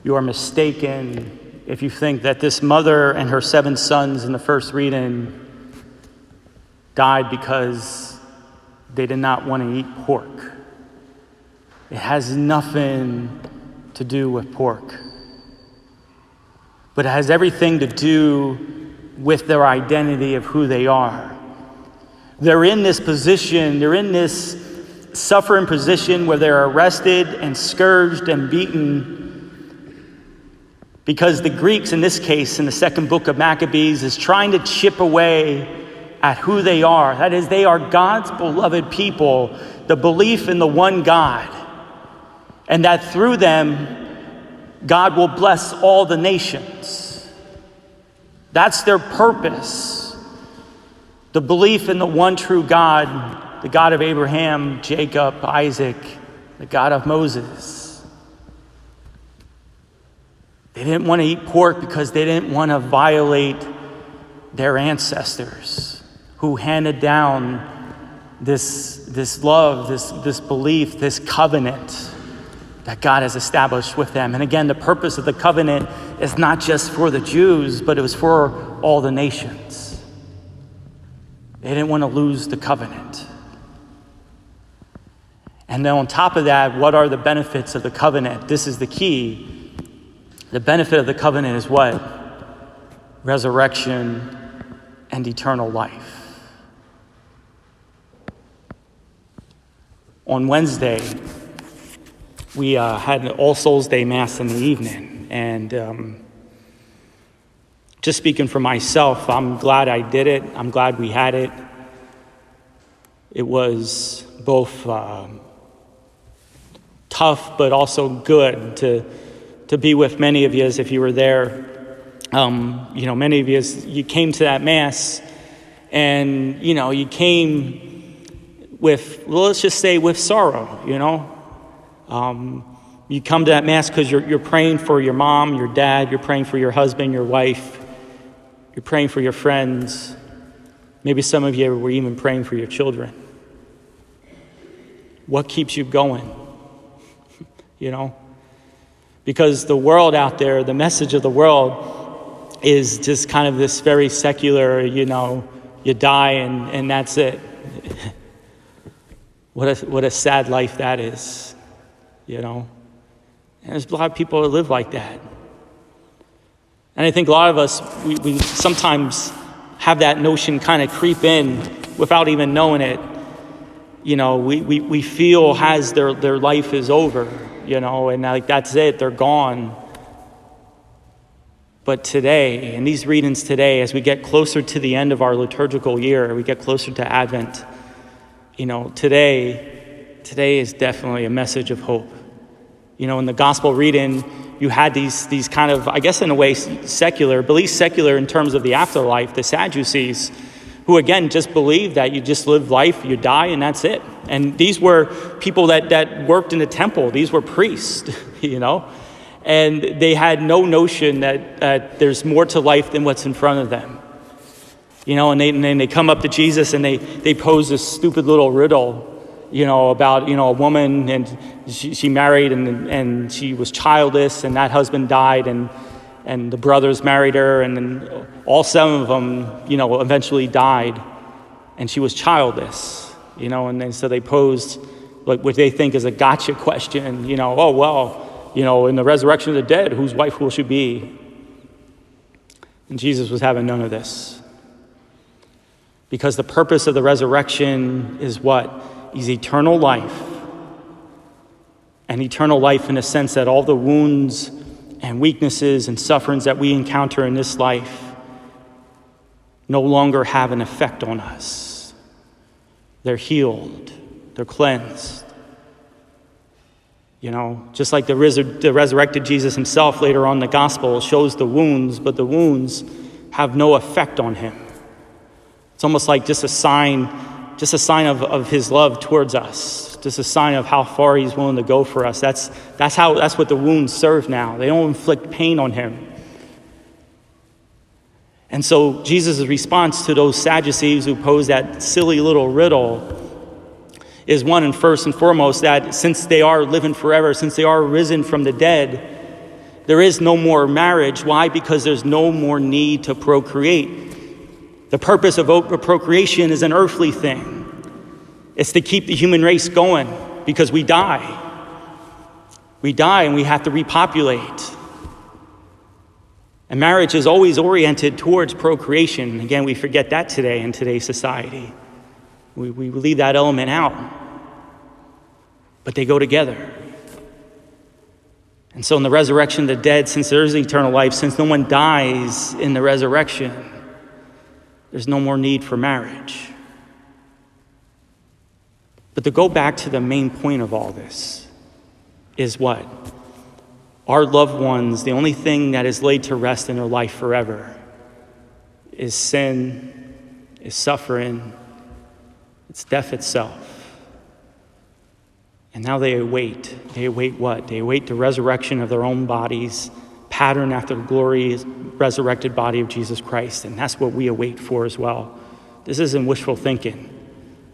you are mistaken if you think that this mother and her 7 sons in the first reading died because they did not want to eat pork. It has nothing to do with pork, but it has everything to do with their identity of who they are. They're in this position, they're in this suffering position where they're arrested and scourged and beaten because the Greeks, in this case, in the second book of Maccabees, is trying to chip away at who they are. That is, they are God's beloved people, the belief in the one God, and that through them, God will bless all the nations. That's their purpose. The belief in the one true God, the God of Abraham, Jacob, Isaac, the God of Moses. They didn't want to eat pork because they didn't want to violate their ancestors who handed down this love, this belief, this covenant that God has established with them. And again, the purpose of the covenant is not just for the Jews, but it was for all the nations. They didn't want to lose the covenant. And then on top of that, what are the benefits of the covenant? This is the key. The benefit of the covenant is what? Resurrection and eternal life. On Wednesday, we had an All Souls Day Mass in the evening. And just speaking for myself, I'm glad I did it. I'm glad we had it. It was both tough, but also good to be with many of you as if you were there. Many of you came to that Mass and, you came with, well, let's just say with sorrow, You come to that Mass because you're praying for your mom, your dad, you're praying for your husband, your wife, you're praying for your friends. Maybe some of you were even praying for your children. What keeps you going? Because the world out there, the message of the world is just kind of this very secular, you die and that's it. What a sad life that is, And there's a lot of people that live like that. And I think a lot of us, we sometimes have that notion kind of creep in without even knowing it. We feel as their life is over, and like that's it, they're gone. But today, in these readings today, as we get closer to the end of our liturgical year, we get closer to Advent, today is definitely a message of hope. In the gospel reading, you had these kind of, I guess in a way, secular, but at least secular in terms of the afterlife, the Sadducees, who again just believed that you just live life, you die, and that's it. And these were people that worked in the temple. These were priests, and they had no notion that there's more to life than what's in front of them. And then they come up to Jesus and they pose this stupid little riddle, about, a woman and she married and she was childless and that husband died and the brothers married her and then all 7 of them, eventually died and she was childless, and then so they posed like what they think is a gotcha question, in the resurrection of the dead, whose wife will she be? And Jesus was having none of this. Because the purpose of the resurrection is what? Is eternal life. And eternal life in the sense that all the wounds and weaknesses and sufferings that we encounter in this life no longer have an effect on us. They're healed. They're cleansed. Just like the resurrected Jesus himself later on in the gospel shows the wounds, but the wounds have no effect on him. It's almost like just a sign of his love towards us, just a sign of how far he's willing to go for us. That's what the wounds serve now. They don't inflict pain on him. And so Jesus' response to those Sadducees who posed that silly little riddle is one and first and foremost that since they are living forever, since they are risen from the dead, There is no more marriage. Why? Because there's no more need to procreate. The purpose of procreation is an earthly thing. It's to keep the human race going because we die. We die and we have to repopulate. And marriage is always oriented towards procreation. Again, we forget that today in today's society. We leave that element out. But they go together. And so in the resurrection of the dead, since there is eternal life, since no one dies in the resurrection, there's no more need for marriage. But to go back to the main point of all this is what? Our loved ones, the only thing that is laid to rest in their life forever is sin, is suffering, it's death itself. And now they await. They await what? They await the resurrection of their own bodies, patterned after the glorious resurrected body of Jesus Christ. And that's what we await for as well. This isn't wishful thinking.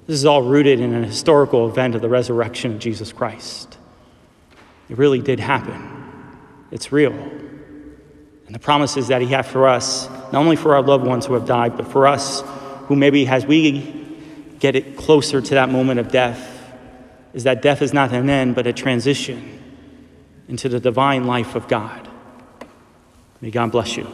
This is all rooted in an historical event of the resurrection of Jesus Christ. It really did happen. It's real. And the promises that he had for us, not only for our loved ones who have died, but for us who maybe as we get it closer to that moment of death, is that death is not an end, but a transition into the divine life of God. May God bless you.